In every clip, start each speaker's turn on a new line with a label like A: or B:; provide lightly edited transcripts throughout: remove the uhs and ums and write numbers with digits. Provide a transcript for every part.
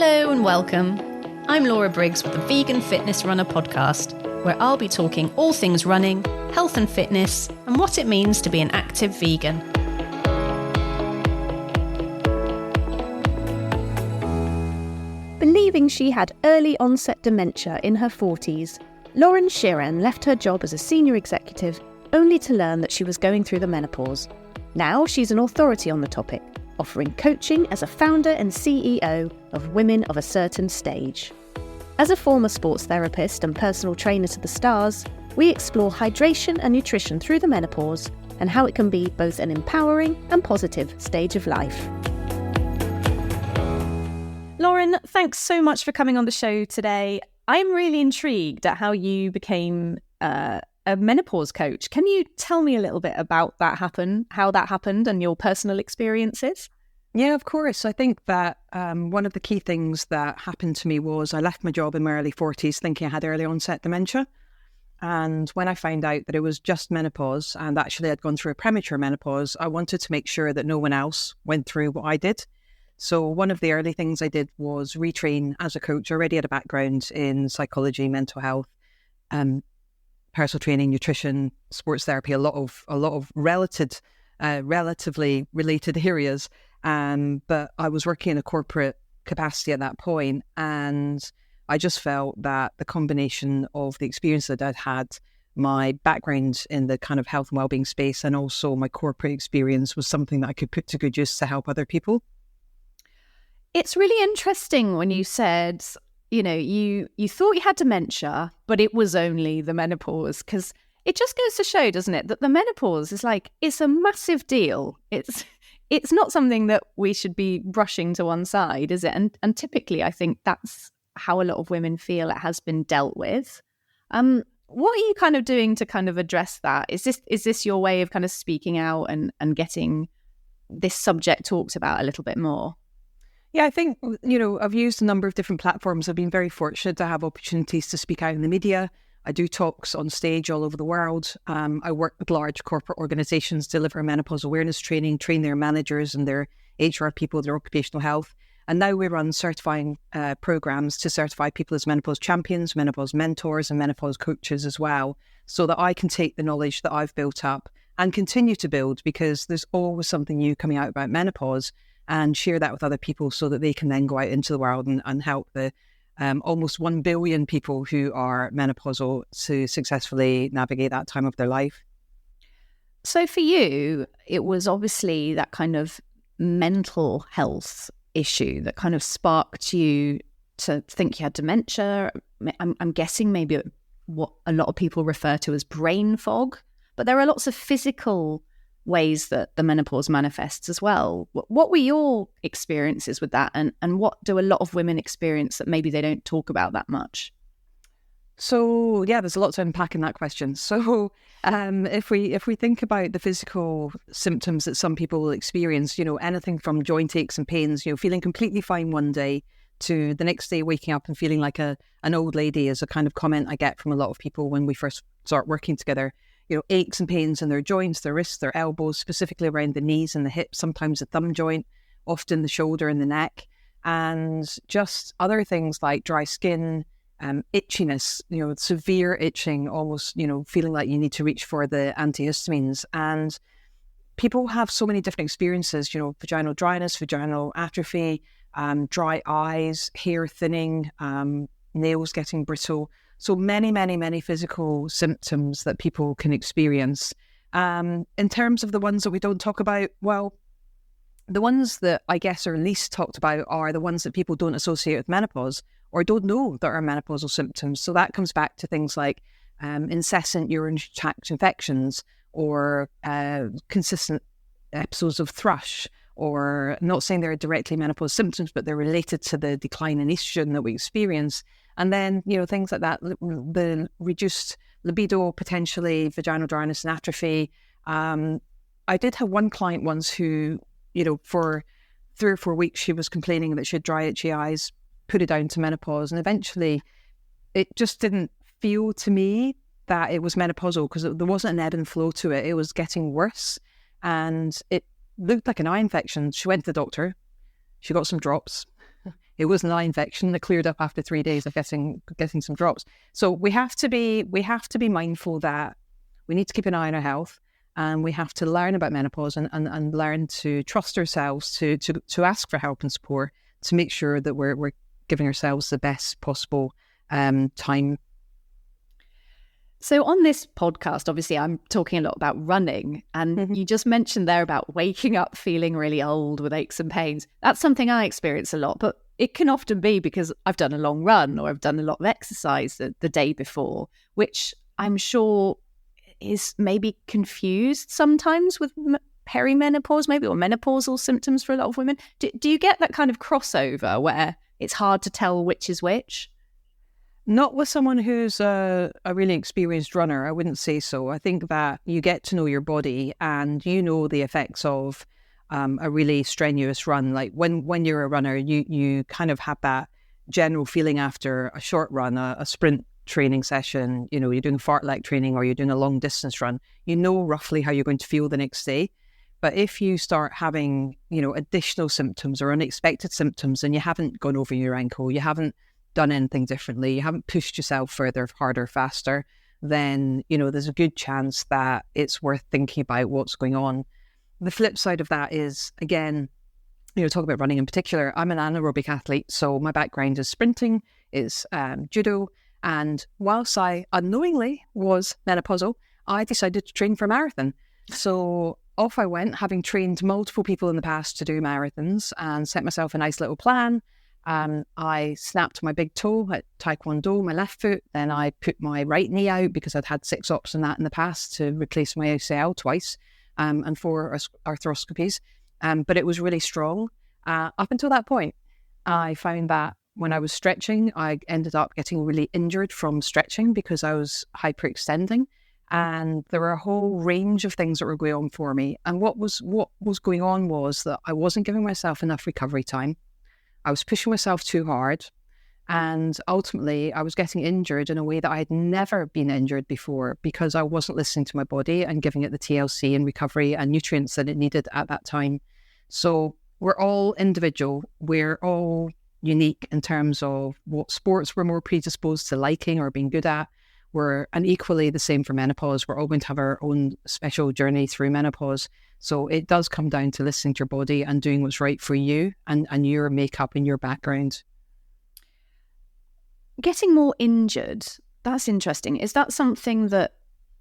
A: Hello and welcome. I'm Laura Briggs with the Vegan Fitness Runner podcast, where I'll be talking all things running, health and fitness, and what it means to be an active vegan.
B: Believing she had early onset dementia in her 40s, Lauren Chiren left her job as a senior executive only to learn that she was going through the menopause. Now she's an authority on the topic, offering coaching as a founder and CEO of Women of a Certain Stage. As a former sports therapist and personal trainer to the stars, we explore hydration and nutrition through the menopause and how it can be both an empowering and positive stage of life. Lauren, thanks so much for coming on the show today. I'm really intrigued at how you became a menopause coach. Can you tell me a little bit about how that happened and your personal experiences?
C: Yeah, of course. I think that one of the key things that happened to me was I left my job in my early 40s thinking I had early onset dementia. And when I found out that it was just menopause and actually I'd gone through a premature menopause, I wanted to make sure that no one else went through what I did. So one of the early things I did was retrain as a coach. I already had a background in psychology, mental health, personal training, nutrition, sports therapy, a lot of relatively related areas. But I was working in a corporate capacity at that point, and I just felt that the combination of the experience that I'd had, my background in the kind of health and wellbeing space, and also my corporate experience was something that I could put to good use to help other people.
B: It's really interesting when you said, you thought you had dementia, but it was only the menopause, because it just goes to show, doesn't it, that the menopause is it's a massive deal. It's not something that we should be brushing to one side, is it? And typically, I think that's how a lot of women feel it has been dealt with. What are you kind of doing to kind of address that? Is this your way of kind of speaking out and getting this subject talked about a little bit more?
C: Yeah, I think, I've used a number of different platforms. I've been very fortunate to have opportunities to speak out in the media. I do talks on stage all over the world. I work with large corporate organisations, deliver menopause awareness training, train their managers and their HR people, their occupational health. And now we run certifying programmes to certify people as menopause champions, menopause mentors and menopause coaches as well, so that I can take the knowledge that I've built up and continue to build, because there's always something new coming out about menopause, and share that with other people so that they can then go out into the world and help the almost 1 billion people who are menopausal to successfully navigate that time of their life.
B: So for you, it was obviously that kind of mental health issue that kind of sparked you to think you had dementia. I'm guessing maybe what a lot of people refer to as brain fog, but there are lots of physical ways that the menopause manifests as well. What were your experiences with that, and what do a lot of women experience that maybe they don't talk about that much?
C: So yeah, there's a lot to unpack in that question. So if we think about the physical symptoms that some people will experience, anything from joint aches and pains, feeling completely fine one day to the next day waking up and feeling like an old lady, is a kind of comment I get from a lot of people when we first start working together. Aches and pains in their joints, their wrists, their elbows, specifically around the knees and the hips, sometimes the thumb joint, often the shoulder and the neck, and just other things like dry skin, itchiness, severe itching, almost, feeling like you need to reach for the antihistamines. And people have so many different experiences, vaginal dryness, vaginal atrophy, dry eyes, hair thinning, nails getting brittle. So many, many, many physical symptoms that people can experience. In terms of the ones that we don't talk about, well, the ones that I guess are least talked about are the ones that people don't associate with menopause or don't know that are menopausal symptoms. So that comes back to things like incessant urinary tract infections, or consistent episodes of thrush, or not saying they're directly menopause symptoms, but they're related to the decline in estrogen that we experience. And then, things like that, the reduced libido, potentially vaginal dryness and atrophy. I did have one client once who, for 3 or 4 weeks, she was complaining that she had dry, itchy eyes, put it down to menopause. And eventually it just didn't feel to me that it was menopausal, because there wasn't an ebb and flow to it. It was getting worse and it looked like an eye infection. She went to the doctor. She got some drops. It was an eye infection that cleared up after 3 days of getting some drops. So we have to be mindful that we need to keep an eye on our health, and we have to learn about menopause and learn to trust ourselves to ask for help and support to make sure that we're giving ourselves the best possible time.
B: So on this podcast, obviously, I'm talking a lot about running, and you just mentioned there about waking up feeling really old with aches and pains. That's something I experience a lot, but it can often be because I've done a long run or I've done a lot of exercise the day before, which I'm sure is maybe confused sometimes with perimenopause, maybe, or menopausal symptoms for a lot of women. Do you get that kind of crossover where it's hard to tell which is which?
C: Not with someone who's a really experienced runner, I wouldn't say so. I think that you get to know your body and you know the effects of a really strenuous run. Like when you're a runner, you kind of have that general feeling after a short run, a sprint training session, you know, you're doing fartlek training or you're doing a long distance run, you know roughly how you're going to feel the next day. But if you start having, you know, additional symptoms or unexpected symptoms and you haven't gone over your ankle, you haven't done anything differently, you haven't pushed yourself further, harder, faster, then, you know, there's a good chance that it's worth thinking about what's going on. The flip side of that is, again, you know, talk about running in particular, I'm an anaerobic athlete, so my background is sprinting, it's judo, and whilst I unknowingly was menopausal, I decided to train for a marathon. So off I went, having trained multiple people in the past to do marathons, and set myself a nice little plan. I snapped my big toe at Taekwondo, my left foot. Then I put my right knee out because I'd had 6 ops on that in the past to replace my ACL twice, and 4 arthroscopies. But it was really strong. Up until that point, I found that when I was stretching, I ended up getting really injured from stretching because I was hyperextending. And there were a whole range of things that were going on for me. And what was going on was that I wasn't giving myself enough recovery time. I was pushing myself too hard. And ultimately, I was getting injured in a way that I had never been injured before because I wasn't listening to my body and giving it the TLC and recovery and nutrients that it needed at that time. So we're all individual. We're all unique in terms of what sports we're more predisposed to liking or being good at. And equally the same for menopause. We're all going to have our own special journey through menopause. So it does come down to listening to your body and doing what's right for you and your makeup and your background.
B: Getting more injured, that's interesting. Is that something that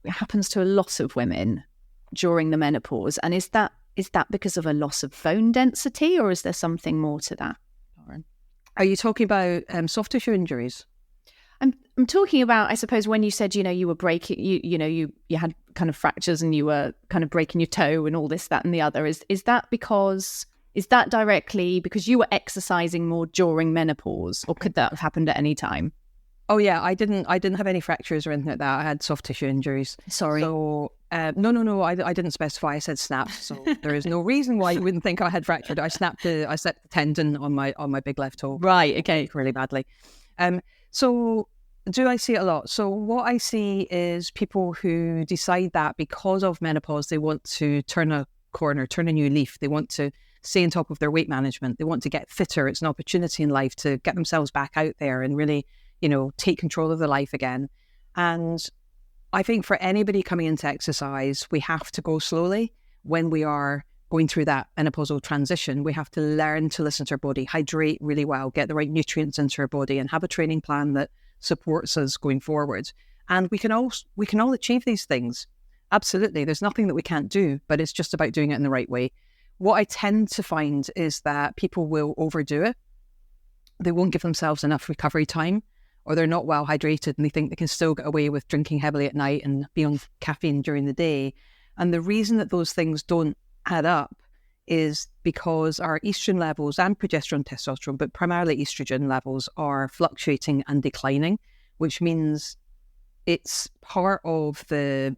B: happens to a lot of women during the menopause? And is that because of a loss of bone density, or is there something more to that, Lauren?
C: Are you talking about soft tissue injuries?
B: I'm talking about, I suppose, when you said, you know, you were breaking, you had kind of fractures and you were kind of breaking your toe and all this, that, and the other. Is that directly because you were exercising more during menopause, or could that have happened at any time?
C: Oh yeah, I didn't have any fractures or anything like that. I had soft tissue injuries.
B: Sorry.
C: So no, I didn't specify. I said snapped. So there is no reason why you wouldn't think I had fractured. I snapped the tendon on my big left toe.
B: Right. Okay.
C: Really badly. So do I see it a lot? So what I see is people who decide that because of menopause, they want to turn a corner, turn a new leaf. They want to stay on top of their weight management. They want to get fitter. It's an opportunity in life to get themselves back out there and really, you know, take control of their life again. And I think for anybody coming into exercise, we have to go slowly when we are going through that menopausal transition. We have to learn to listen to our body, hydrate really well, get the right nutrients into our body, and have a training plan that supports us going forward. And we can all achieve these things. Absolutely. There's nothing that we can't do, but it's just about doing it in the right way. What I tend to find is that people will overdo it. They won't give themselves enough recovery time, or they're not well hydrated and they think they can still get away with drinking heavily at night and be on caffeine during the day. And the reason that those things don't add up is because our estrogen levels and progesterone, testosterone, but primarily estrogen levels are fluctuating and declining, which means it's part of the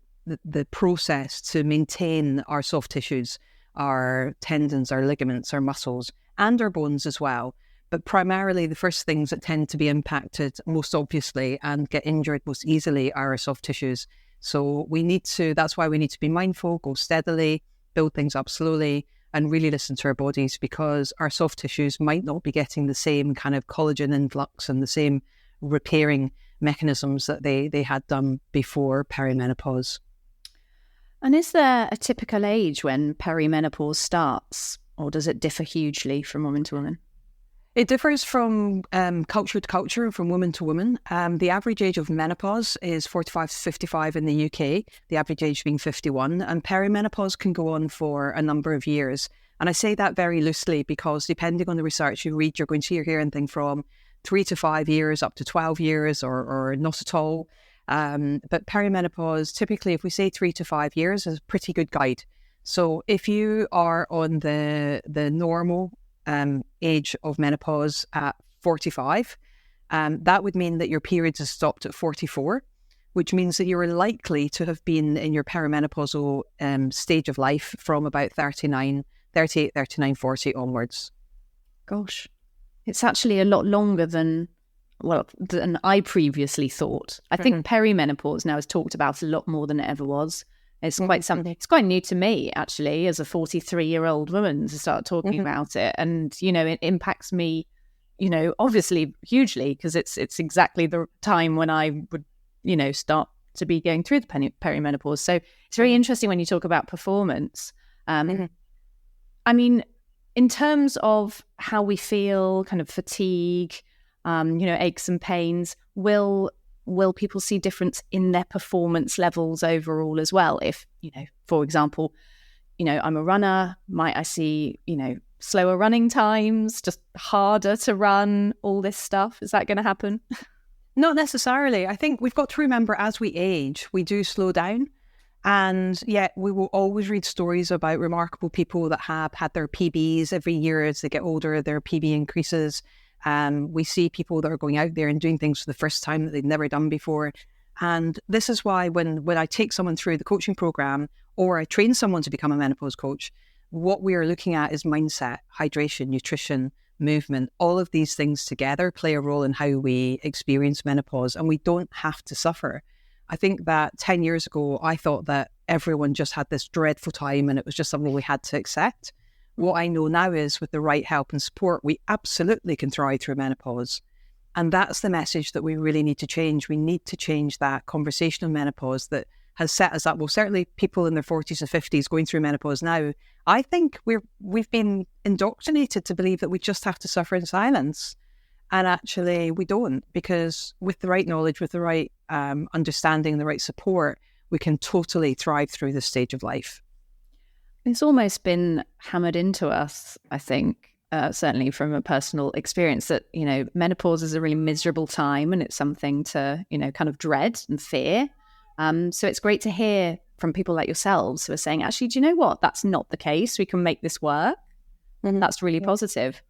C: process to maintain our soft tissues, our tendons, our ligaments, our muscles, and our bones as well. But primarily the first things that tend to be impacted most obviously and get injured most easily are our soft tissues. So that's why we need to be mindful, go steadily, build things up slowly, and really listen to our bodies, because our soft tissues might not be getting the same kind of collagen influx and the same repairing mechanisms that they had done before perimenopause.
B: And is there a typical age when perimenopause starts, or does it differ hugely from woman to woman?
C: It differs from culture to culture and from woman to woman. The average age of menopause is 45 to 55 in the UK, the average age being 51, and perimenopause can go on for a number of years. And I say that very loosely because depending on the research you read, you're going to hear anything from 3 to 5 years up to 12 years or not at all. But perimenopause, typically, if we say 3 to 5 years, is a pretty good guide. So if you are on the normal age of menopause at 45, that would mean that your periods have stopped at 44, which means that you're likely to have been in your perimenopausal stage of life from about 38, 39, 40 onwards.
B: Gosh, it's actually a lot longer than I previously thought. I think perimenopause now is talked about a lot more than it ever was. It's quite something. It's quite new to me, actually, as a 43-year-old woman, to start talking about it. And, it impacts me, obviously hugely, because it's exactly the time when I would, start to be going through the perimenopause. So it's very interesting when you talk about performance. I mean, in terms of how we feel, kind of fatigue, aches and pains, will people see difference in their performance levels overall as well? If, for example, I'm a runner, might I see, slower running times, just harder to run, all this stuff? Is that going to happen?
C: Not necessarily. I think we've got to remember as we age, we do slow down. And yet we will always read stories about remarkable people that have had their PBs every year. As they get older, their PB increases. We see people that are going out there and doing things for the first time that they've never done before. And this is why when I take someone through the coaching program or I train someone to become a menopause coach, what we are looking at is mindset, hydration, nutrition, movement. All of these things together play a role in how we experience menopause, and we don't have to suffer. I think that 10 years ago, I thought that everyone just had this dreadful time and it was just something we had to accept. What I know now is with the right help and support, we absolutely can thrive through menopause. And that's the message that we really need to change. We need to change that conversation of menopause that has set us up. Well, certainly people in their 40s and 50s going through menopause now, I think we've been indoctrinated to believe that we just have to suffer in silence. And actually we don't, because with the right knowledge, with the right understanding, the right support, we can totally thrive through this stage of life.
B: It's almost been hammered into us, I think, certainly from a personal experience, that, menopause is a really miserable time and it's something to, kind of dread and fear. So it's great to hear from people like yourselves who are saying, actually, do you know what? That's not the case. We can make this work. That's really positive.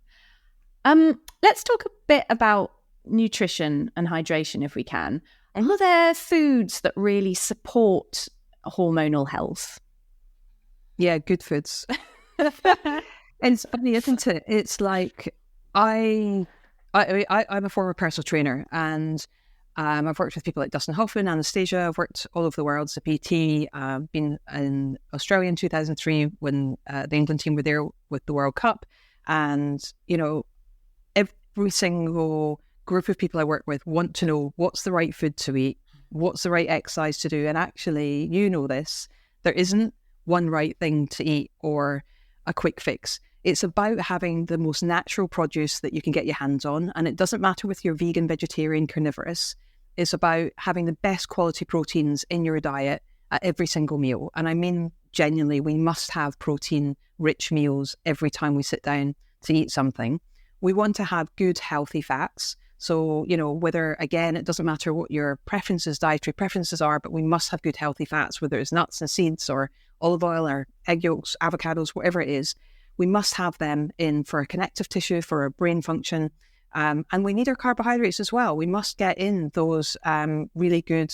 B: Let's talk a bit about nutrition and hydration if we can. Are there foods that really support hormonal health?
C: Yeah, good foods. It's funny, isn't it? It's like I'm a former personal trainer, and I've worked with people like Dustin Hoffman, Anastasia. I've worked all over the world as a PT. Been in Australia in 2003 when the England team were there with the World Cup, and every single group of people I work with want to know what's the right food to eat, what's the right exercise to do, and actually, this, there isn't one right thing to eat or a quick fix. It's about having the most natural produce that you can get your hands on. And it doesn't matter whether you're vegan, vegetarian, carnivorous. It's about having the best quality proteins in your diet at every single meal. And I mean, genuinely, we must have protein-rich meals every time we sit down to eat something. We want to have good, healthy fats. So, whether, again, it doesn't matter what your dietary preferences are, but we must have good, healthy fats, whether it's nuts and seeds or olive oil or egg yolks, avocados, whatever it is. We must have them in for our connective tissue, for our brain function. And we need our carbohydrates as well. We must get in those really good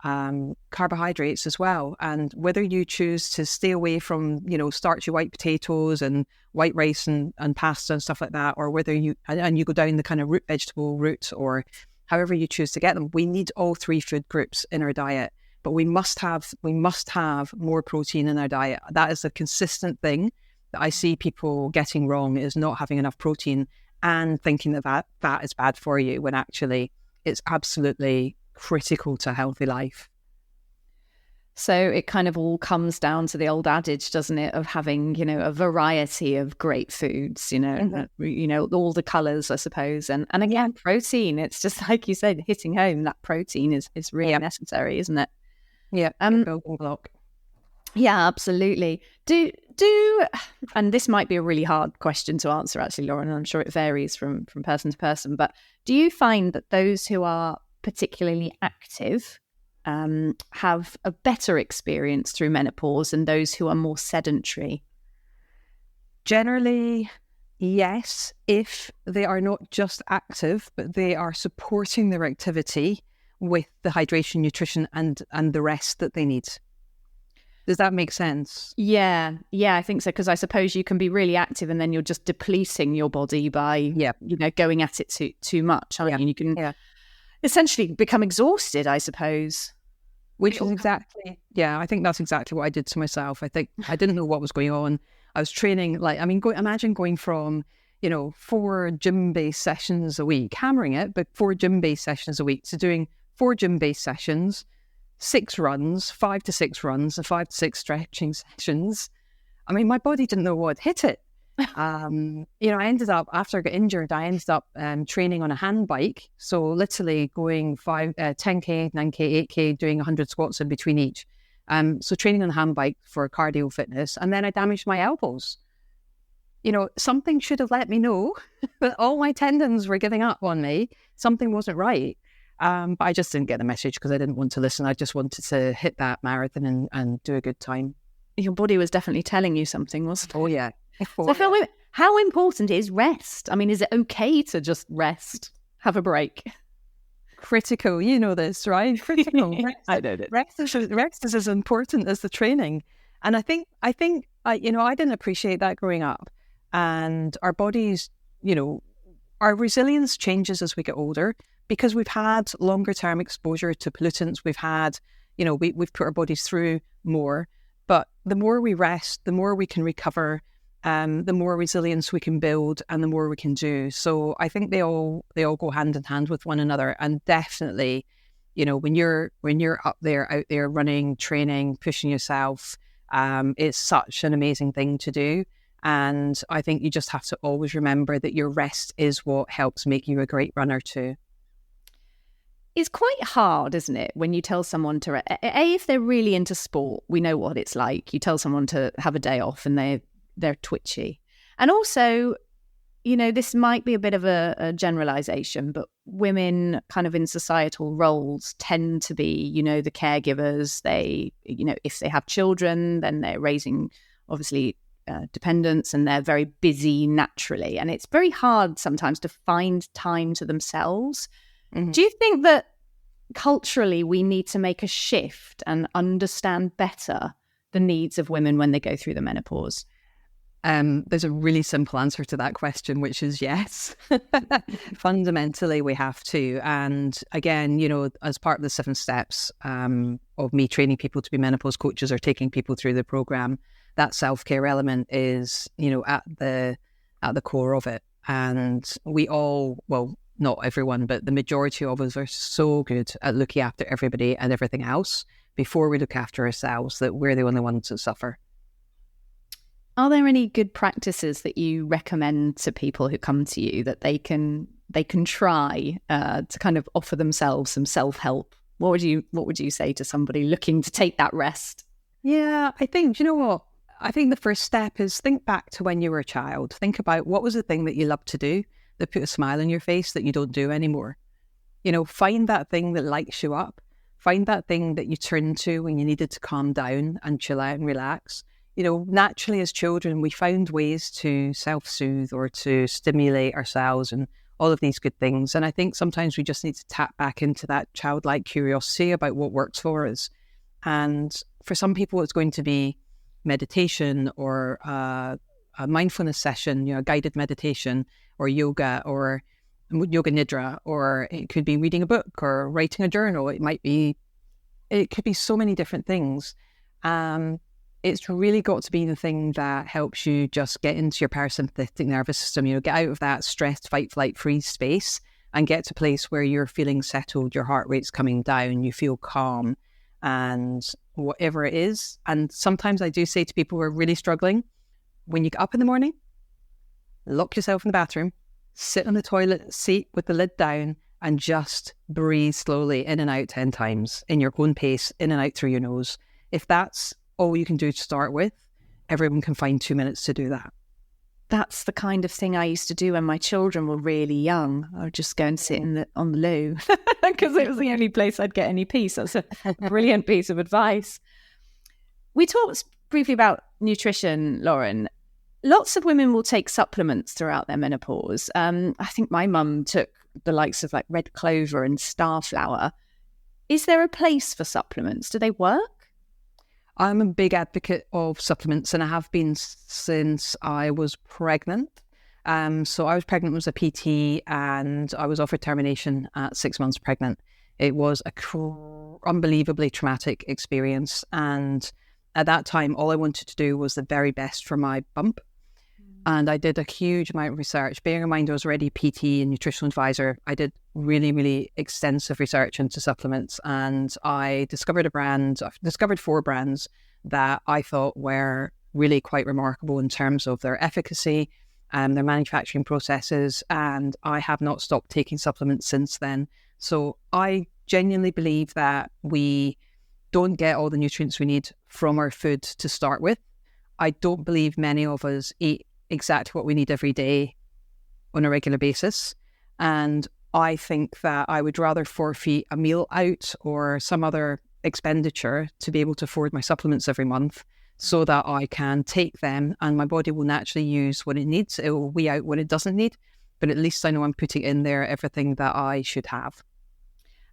C: carbohydrates as well. And whether you choose to stay away from, starchy white potatoes and white rice and pasta and stuff like that, or whether you go down the kind of root vegetable route, or however you choose to get them, we need all three food groups in our diet. But we must have more protein in our diet. That is a consistent thing that I see people getting wrong is not having enough protein and thinking that is bad for you, when actually it's absolutely critical to a healthy life.
B: So it kind of all comes down to the old adage, doesn't it, of having, a variety of great foods, all the colours, I suppose. And again, protein, it's just like you said, hitting home, that protein is really necessary, isn't it?
C: Yeah, building block.
B: Yeah, absolutely. And this might be a really hard question to answer, actually, Lauren, and I'm sure it varies from person to person, but do you find that those who are particularly active have a better experience through menopause than those who are more sedentary?
C: Generally, yes, if they are not just active, but they are supporting their activity with the hydration, nutrition, and the rest that they need. Does that make sense?
B: Yeah, I think so, because I suppose you can be really active and then you're just depleting your body by, going at it too much. You can essentially become exhausted, I suppose.
C: Which is exactly, I think that's exactly what I did to myself. I think I didn't know what was going on. I was training, imagine going from, 4 gym-based sessions a week, hammering it, but 4 gym-based sessions a week, to doing 4 gym-based sessions, 6 runs, 5 to 6 runs, and 5 to 6 stretching sessions. I mean, my body didn't know what hit it. I ended up, after I got injured, training on a hand bike. So literally going 10K, 9K, 8K, doing 100 squats in between each. So training on a hand bike for cardio fitness. And then I damaged my elbows. Something should have let me know that all my tendons were giving up on me. Something wasn't right. But I just didn't get the message because I didn't want to listen. I just wanted to hit that marathon and do a good time.
B: Your body was definitely telling you something, wasn't it?
C: Oh, yeah.
B: So how important is rest? I mean, is it okay to just rest, have a break?
C: Critical, you know this, right? Critical.
B: I know that.
C: Rest is as important as the training. And I think I didn't appreciate that growing up. And our bodies, our resilience changes as we get older because we've had longer term exposure to pollutants. We've had, we've put our bodies through more. But the more we rest, the more we can recover, the more resilience we can build, and the more we can do. So I think they all go hand in hand with one another. And definitely, when you're out there running, training, pushing yourself, it's such an amazing thing to do. And I think you just have to always remember that your rest is what helps make you a great runner too.
B: It's quite hard, isn't it, when you tell someone to... if they're really into sport, we know what it's like. You tell someone to have a day off and they're twitchy. And also, this might be a bit of a generalization, but women kind of in societal roles tend to be, the caregivers. They, if they have children, then they're raising, obviously, dependents, and they're very busy naturally. And it's very hard sometimes to find time to themselves. Mm-hmm. Do you think that culturally we need to make a shift and understand better the needs of women when they go through the menopause?
C: There's a really simple answer to that question, which is yes. Fundamentally, we have to. And again, as part of the 7 steps of me training people to be menopause coaches or taking people through the program, that self-care element is, at the core of it. And we all, well, not everyone, but the majority of us are so good at looking after everybody and everything else before we look after ourselves that we're the only ones that suffer.
B: Are there any good practices that you recommend to people who come to you that they can try to kind of offer themselves some self-help? What would you say to somebody looking to take that rest?
C: Yeah, I think, you know what? I think the first step is think back to when you were a child. Think about what was the thing that you loved to do that put a smile on your face that you don't do anymore. Find that thing that lights you up. Find that thing that you turned to when you needed to calm down and chill out and relax. Naturally as children, we found ways to self-soothe or to stimulate ourselves and all of these good things. And I think sometimes we just need to tap back into that childlike curiosity about what works for us. And for some people, it's going to be meditation or a mindfulness session, a guided meditation or yoga or yoga nidra, or it could be reading a book or writing a journal. It could be so many different things. it's really got to be the thing that helps you just get into your parasympathetic nervous system, get out of that stressed fight, flight, freeze space and get to a place where you're feeling settled, your heart rate's coming down, you feel calm and whatever it is. And sometimes I do say to people who are really struggling, when you get up in the morning, lock yourself in the bathroom, sit on the toilet seat with the lid down and just breathe slowly in and out 10 times in your own pace, in and out through your nose. If that's all you can do to start with, everyone can find 2 minutes to do that.
B: That's the kind of thing I used to do when my children were really young. I would just go and sit on the loo because it was the only place I'd get any peace. That's a brilliant piece of advice. We talked briefly about nutrition, Lauren. Lots of women will take supplements throughout their menopause. I think my mum took the likes of like red clover and starflower. Is there a place for supplements? Do they work?
C: I'm a big advocate of supplements and I have been since I was pregnant. So I was pregnant with a PT and I was offered termination at 6 months pregnant. It was a unbelievably traumatic experience. And at that time, all I wanted to do was the very best for my bump. And I did a huge amount of research. Bearing in mind I was already PT and nutritional advisor, I did really, really extensive research into supplements. And I discovered I've discovered 4 brands that I thought were really quite remarkable in terms of their efficacy and their manufacturing processes. And I have not stopped taking supplements since then. So I genuinely believe that we don't get all the nutrients we need from our food to start with. I don't believe many of us eat exactly what we need every day on a regular basis. And I think that I would rather forfeit a meal out or some other expenditure to be able to afford my supplements every month so that I can take them and my body will naturally use what it needs. It will weigh out what it doesn't need, but at least I know I'm putting in there everything that I should have.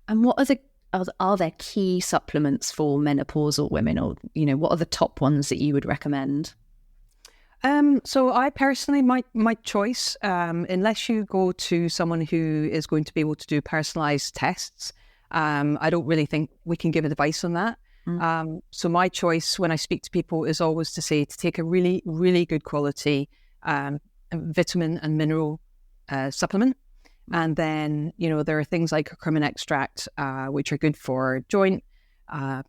B: And what are there key supplements for menopausal women, or what are the top ones that you would recommend?
C: So I personally, my choice, unless you go to someone who is going to be able to do personalized tests, I don't really think we can give advice on that. So my choice when I speak to people is always to say to take a really, really good quality vitamin and mineral supplement. And then, there are things like curcumin extract, which are good for joint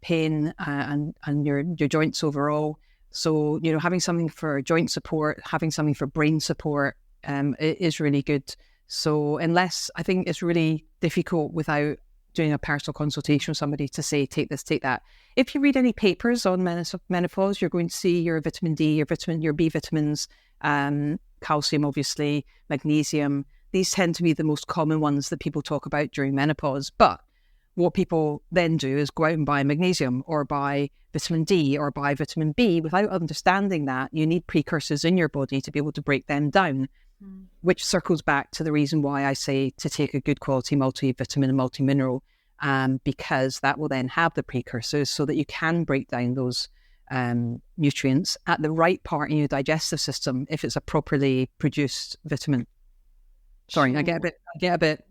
C: pain and your joints overall. So, having something for joint support, having something for brain support is really good. So unless, I think it's really difficult without doing a personal consultation with somebody to say, take this, take that. If you read any papers on menopause, you're going to see your vitamin D, your B vitamins, calcium, obviously, magnesium. These tend to be the most common ones that people talk about during menopause. But what people then do is go out and buy magnesium or buy vitamin D or buy vitamin B without understanding that you need precursors in your body to be able to break them down, which circles back to the reason why I say to take a good quality multivitamin and multimineral, because that will then have the precursors so that you can break down those nutrients at the right part in your digestive system if it's a properly produced vitamin. Sorry, sure. I get a bit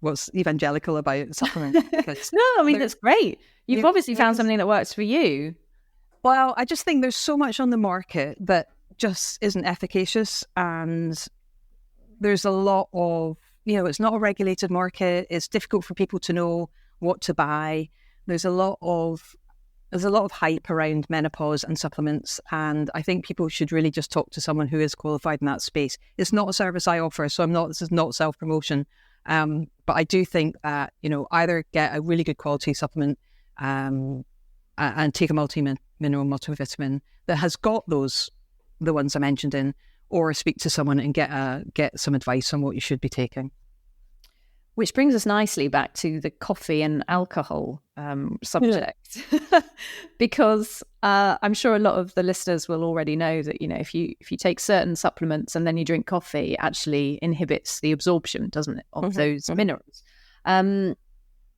C: what's evangelical about supplements.
B: No, I mean, that's great. You've obviously found something that works for you.
C: Well, I just think there's so much on the market that just isn't efficacious, and there's a lot of, it's not a regulated market. It's difficult for people to know what to buy. There's a lot of hype around menopause and supplements, and I think people should really just talk to someone who is qualified in that space. It's not a service I offer, so this is not self-promotion. But I do think that, either get a really good quality supplement and take a multi-mineral, multivitamin that has got the ones I mentioned in, or speak to someone and get some advice on what you should be taking.
B: Which brings us nicely back to the coffee and alcohol subject, because I'm sure a lot of the listeners will already know that, if you take certain supplements and then you drink coffee, it actually inhibits the absorption, doesn't it, of those minerals.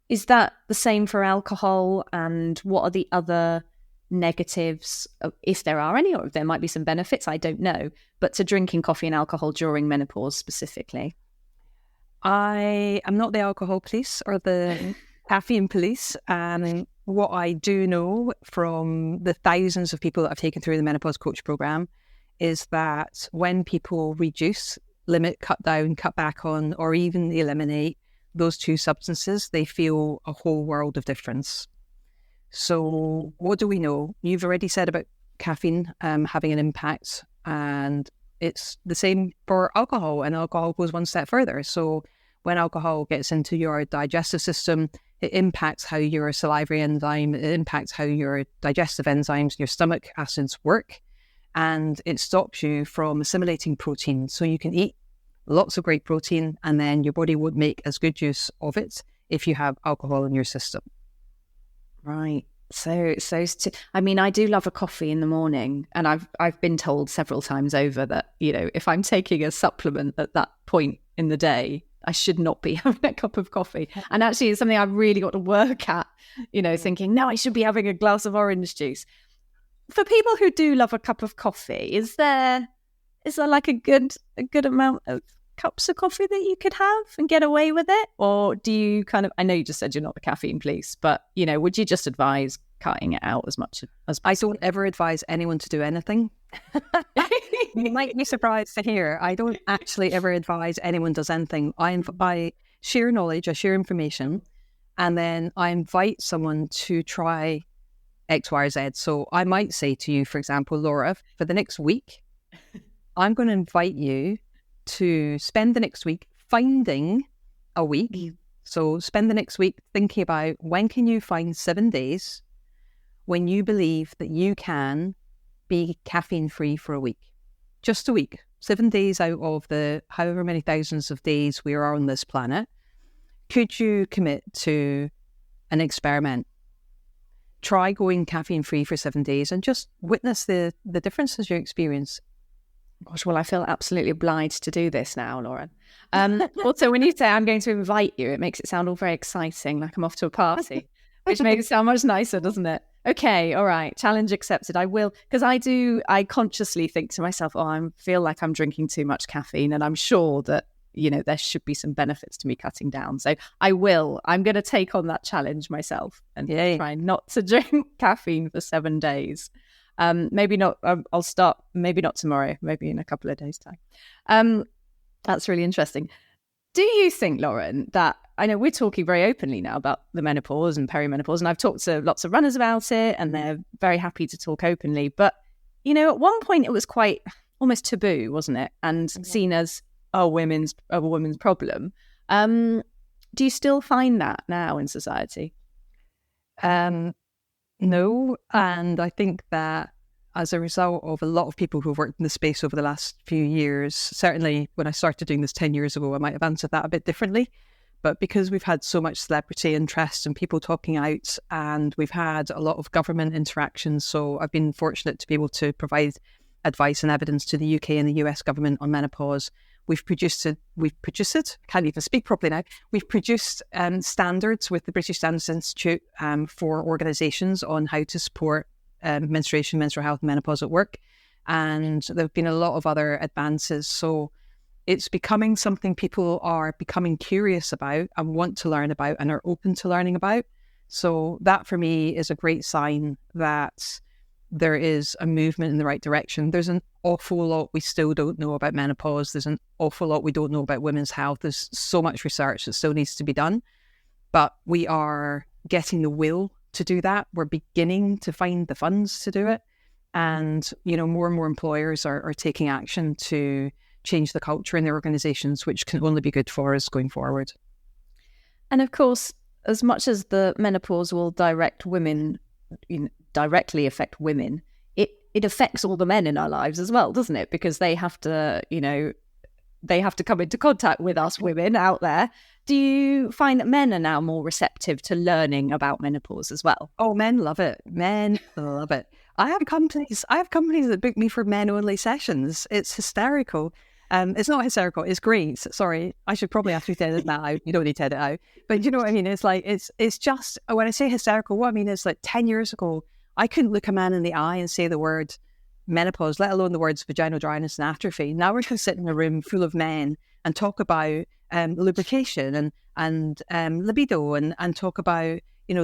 B: Is that the same for alcohol? And what are the other negatives, if there are any, or if there might be some benefits? I don't know. But to drinking coffee and alcohol during menopause specifically.
C: I am not the alcohol police or the caffeine police. what I do know from the thousands of people that I've taken through the Menopause Coach program is that when people reduce, limit, cut down, cut back on, or even eliminate those two substances, they feel a whole world of difference. So what do we know? You've already said about caffeine having an impact, and it's the same for alcohol, and alcohol goes one step further. So when alcohol gets into your digestive system, it impacts how your salivary enzyme, it impacts how your digestive enzymes, your stomach acids work, and it stops you from assimilating protein. So you can eat lots of great protein, and then your body won't make as good use of it if you have alcohol in your system.
B: Right. So I mean, I do love a coffee in the morning, and I've been told several times over that, you know, if I'm taking a supplement at that point in the day, I should not be having a cup of coffee. And actually, it's something I've really got to work at, you know, thinking, no, I should be having a glass of orange juice. For people who do love a cup of coffee, is there like a good amount of cups of coffee that you could have and get away with it? Or do you kind of, I know you just said you're not the caffeine police, but, you know, would you just advise cutting it out as much as possible?
C: I don't ever advise anyone to do anything. You might be surprised to hear, I don't actually ever advise anyone does anything. I share knowledge, I share information, and then I invite someone to try X, Y, or Z. So I might say to you, for example, Laura, for the next week, I'm going to invite you to spend the next week finding a week. So spend the next week thinking about, when can you find 7 days when you believe that you can be caffeine free for a week? Just a week. 7 days out of the however many thousands of days we are on this planet. Could you commit to an experiment? Try going caffeine free for 7 days and just witness the differences you experience.
B: Gosh, well, I feel absolutely obliged to do this now, Lauren. Also, when you say I'm going to invite you, it makes it sound all very exciting, like I'm off to a party, which makes it sound much nicer, doesn't it? Okay, all right, challenge accepted. I will, because I consciously think to myself, oh, I feel like I'm drinking too much caffeine, and I'm sure that, you know, there should be some benefits to me cutting down. So I'm going to take on that challenge myself and try not to drink caffeine for 7 days. Maybe not, I'll start, maybe not tomorrow, maybe in a couple of days' time. That's really interesting. Do you think, Lauren, that, I know we're talking very openly now about the menopause and perimenopause, and I've talked to lots of runners about it, and they're very happy to talk openly. But, you know, at one point it was quite almost taboo, wasn't it? And seen as a woman's problem. Do you still find that now in society?
C: No, and I think that as a result of a lot of people who've worked in the space over the last few years, certainly when I started doing this 10 years ago, I might have answered that a bit differently. But because we've had so much celebrity interest and people talking out, and we've had a lot of government interactions, so I've been fortunate to be able to provide advice and evidence to the UK and the US government on menopause. We've produced it, can't even speak properly now. We've produced standards with the British Standards Institute for organisations on how to support menstruation, menstrual health, and menopause at work. And there have been a lot of other advances. So it's becoming something people are becoming curious about and want to learn about and are open to learning about. So that for me is a great sign that there is a movement in the right direction. There's an awful lot we still don't know about menopause. There's an awful lot we don't know about women's health. There's so much research that still needs to be done. But we are getting the will to do that. We're beginning to find the funds to do it. And, you know, more and more employers are taking action to change the culture in their organisations, which can only be good for us going forward.
B: And of course, as much as the menopause will directly affect women, it affects all the men in our lives as well, doesn't it? Because they have to, you know, come into contact with us women out there. Do you find that men are now more receptive to learning about menopause as well?
C: Oh, men love it. Men love it. I have companies that book me for men-only sessions. It's hysterical. It's not hysterical. It's great. Sorry, I should probably have to edit that out. You don't need to edit out. But you know what I mean? It's like, it's just, when I say hysterical, what I mean is like 10 years ago, I couldn't look a man in the eye and say the word menopause, let alone the words vaginal dryness and atrophy. Now we can sit in a room full of men and talk about lubrication and libido and talk about,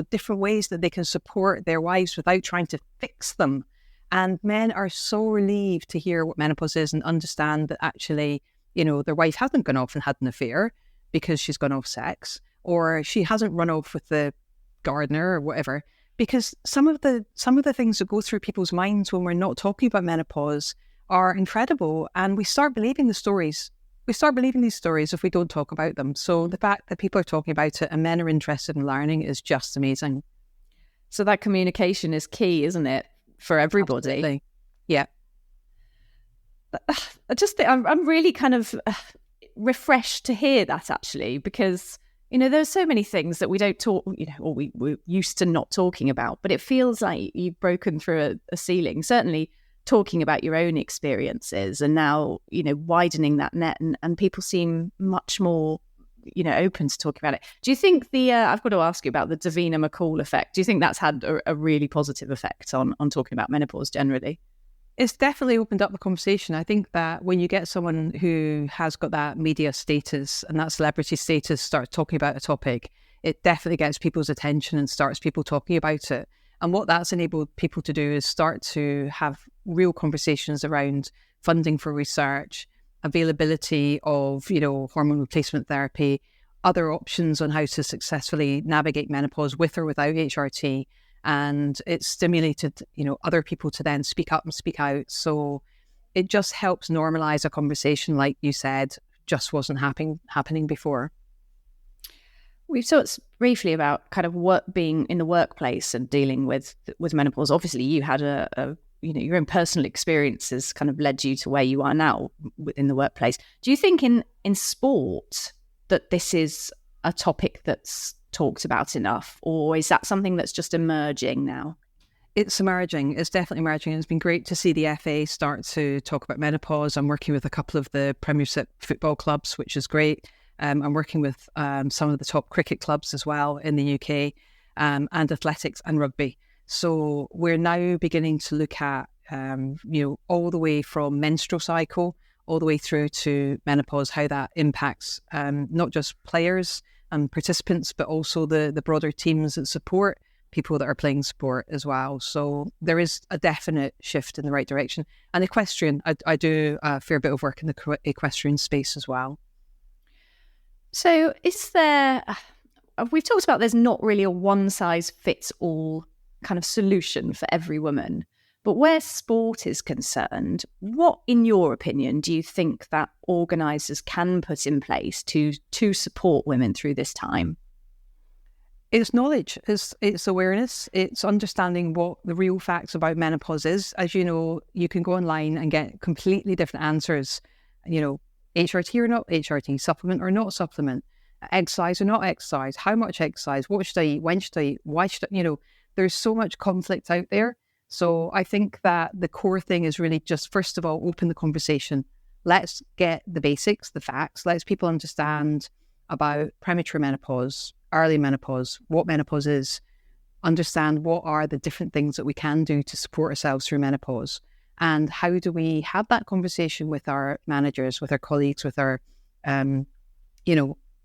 C: different ways that they can support their wives without trying to fix them. And men are so relieved to hear what menopause is and understand that actually, their wife hasn't gone off and had an affair because she's gone off sex, or she hasn't run off with the gardener or whatever. Because some of the things that go through people's minds when we're not talking about menopause are incredible, and we start believing the stories. We start believing these stories if we don't talk about them. So the fact that people are talking about it and men are interested in learning is just amazing.
B: So that communication is key, isn't it, for everybody?
C: Absolutely. Yeah.
B: I'm really kind of refreshed to hear that, actually, because there's so many things that we don't talk, or we're used to not talking about, but it feels like you've broken through a ceiling, certainly talking about your own experiences, and now, widening that net, and people seem much more, open to talking about it. Do you think I've got to ask you about the Davina McCall effect. Do you think that's had a really positive effect on talking about menopause generally?
C: It's definitely opened up the conversation. I think that when you get someone who has got that media status and that celebrity status starts talking about a topic, it definitely gets people's attention and starts people talking about it. And what that's enabled people to do is start to have real conversations around funding for research, availability of, hormone replacement therapy, other options on how to successfully navigate menopause with or without HRT. And it's stimulated, other people to then speak up and speak out. So it just helps normalize a conversation, like you said, just wasn't happening before.
B: We've talked briefly about kind of being in the workplace and dealing with menopause. Obviously, you had your own personal experiences kind of led you to where you are now within the workplace. Do you think in sport that this is a topic that's talked about enough, or is that something that's just emerging now?
C: It's emerging. It's definitely emerging. It's been great to see the FA start to talk about menopause. I'm working with a couple of the Premiership football clubs, which is great. I'm working with some of the top cricket clubs as well in the UK, and athletics and rugby. So we're now beginning to look at, all the way from menstrual cycle all the way through to menopause, how that impacts not just players and participants, but also the broader teams that support people that are playing sport as well. So there is a definite shift in the right direction. And equestrian, I do a fair bit of work in the equestrian space as well.
B: So is there, we've talked about there's not really a one-size-fits-all kind of solution for every woman, but where sport is concerned, what, in your opinion, do you think that organisers can put in place to support women through this time?
C: It's knowledge, it's awareness, it's understanding what the real facts about menopause is. As you know, you can go online and get completely different answers, HRT or not HRT, supplement or not supplement, exercise or not exercise, how much exercise, what should I eat, when should I eat, why should I, there's so much conflict out there. So I think that the core thing is really just, first of all, open the conversation. Let's get the basics, the facts. Let's people understand about premature menopause, early menopause, what menopause is, understand what are the different things that we can do to support ourselves through menopause. And how do we have that conversation with our managers, with our colleagues, with our,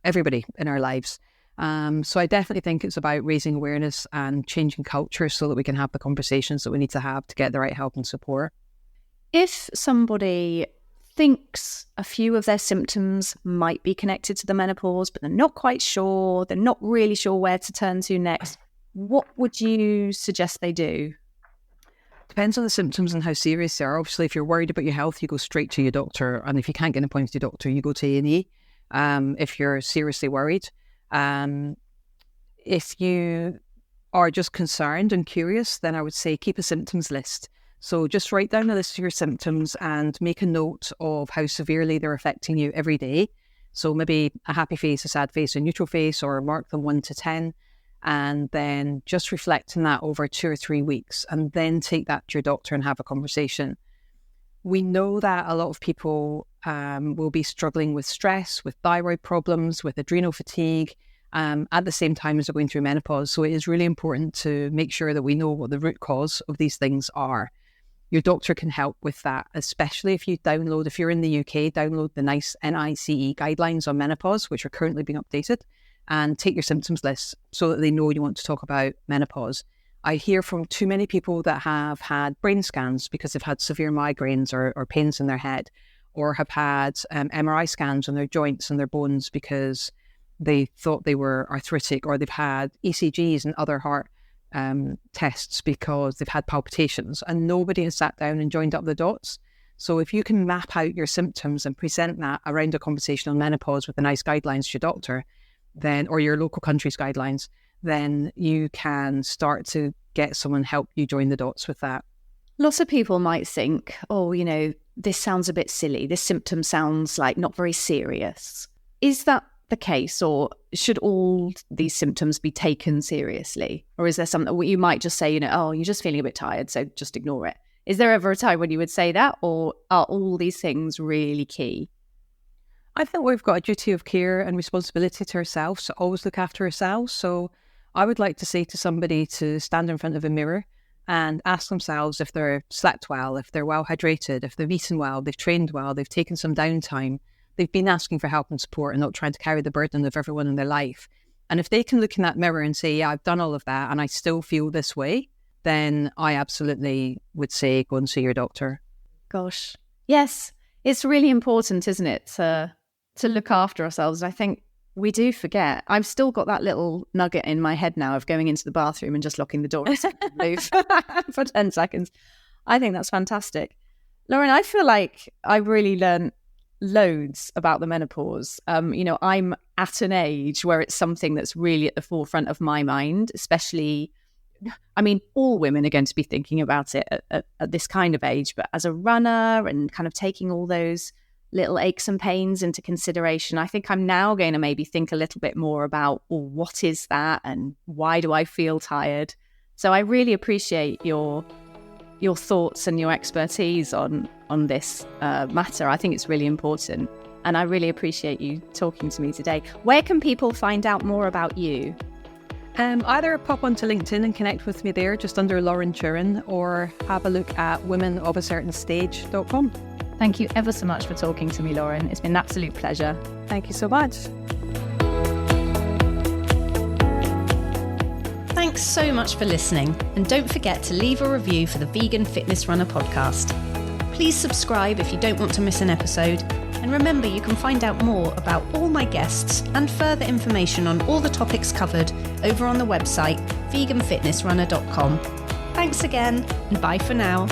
C: everybody in our lives. So I definitely think it's about raising awareness and changing culture so that we can have the conversations that we need to have to get the right help and support.
B: If somebody thinks a few of their symptoms might be connected to the menopause, but they're not quite sure, they're not really sure where to turn to next, what would you suggest they do?
C: Depends on the symptoms and how serious they are. Obviously, if you're worried about your health, you go straight to your doctor. And if you can't get an appointment to your doctor, you go to A&E if you're seriously worried. If you are just concerned and curious, then I would say keep a symptoms list. So just write down a list of your symptoms and make a note of how severely they're affecting you every day. So maybe a happy face, a sad face, a neutral face, or mark them 1 to 10. And then just reflect on that over 2 or 3 weeks and then take that to your doctor and have a conversation. We know that a lot of people will be struggling with stress, with thyroid problems, with adrenal fatigue at the same time as they're going through menopause. So it is really important to make sure that we know what the root cause of these things are. your doctor can help with that, especially if you're in the UK, download the NICE guidelines on menopause, which are currently being updated, and take your symptoms list so that they know you want to talk about menopause. I hear from too many people that have had brain scans because they've had severe migraines or pains in their head, or have had MRI scans on their joints and their bones because they thought they were arthritic, or they've had ECGs and other heart tests because they've had palpitations, and nobody has sat down and joined up the dots. So if you can map out your symptoms and present that around a conversation on menopause with the NICE guidelines to your doctor, then, or your local country's guidelines, then you can start to get someone help you join the dots with that.
B: Lots of people might think, oh, this sounds a bit silly. This symptom sounds like not very serious. Is that the case, or should all these symptoms be taken seriously? Or is there something you might just say, oh, you're just feeling a bit tired, so just ignore it? Is there ever a time when you would say that, or are all these things really key?
C: I think we've got a duty of care and responsibility to ourselves to always look after ourselves. So I would like to say to somebody to stand in front of a mirror and ask themselves if they're slept well, if they're well hydrated, if they've eaten well, they've trained well, they've taken some downtime, they've been asking for help and support and not trying to carry the burden of everyone in their life. And if they can look in that mirror and say, yeah, I've done all of that and I still feel this way, then I absolutely would say go and see your doctor.
B: Gosh, yes, it's really important, isn't it, to look after ourselves. I think we do forget. I've still got that little nugget in my head now of going into the bathroom and just locking the door and move for 10 seconds. I think that's fantastic. Lauren, I feel like I really learned loads about the menopause. I'm at an age where it's something that's really at the forefront of my mind, especially, all women are going to be thinking about it at this kind of age, but as a runner and kind of taking all those little aches and pains into consideration, I think I'm now going to maybe think a little bit more about, well, what is that and why do I feel tired? So I really appreciate your thoughts and your expertise on this matter. I think it's really important, and I really appreciate you talking to me today. Where can people find out more about you?
C: Either pop onto LinkedIn and connect with me there, just under Lauren Chiren, or have a look at womenofacertainstage.com.
B: Thank you ever so much for talking to me, Lauren. It's been an absolute pleasure.
C: Thank you so much.
A: Thanks so much for listening, and don't forget to leave a review for the Vegan Fitness Runner podcast. Please subscribe if you don't want to miss an episode, and remember you can find out more about all my guests and further information on all the topics covered over on the website veganfitnessrunner.com. Thanks again, and bye for now.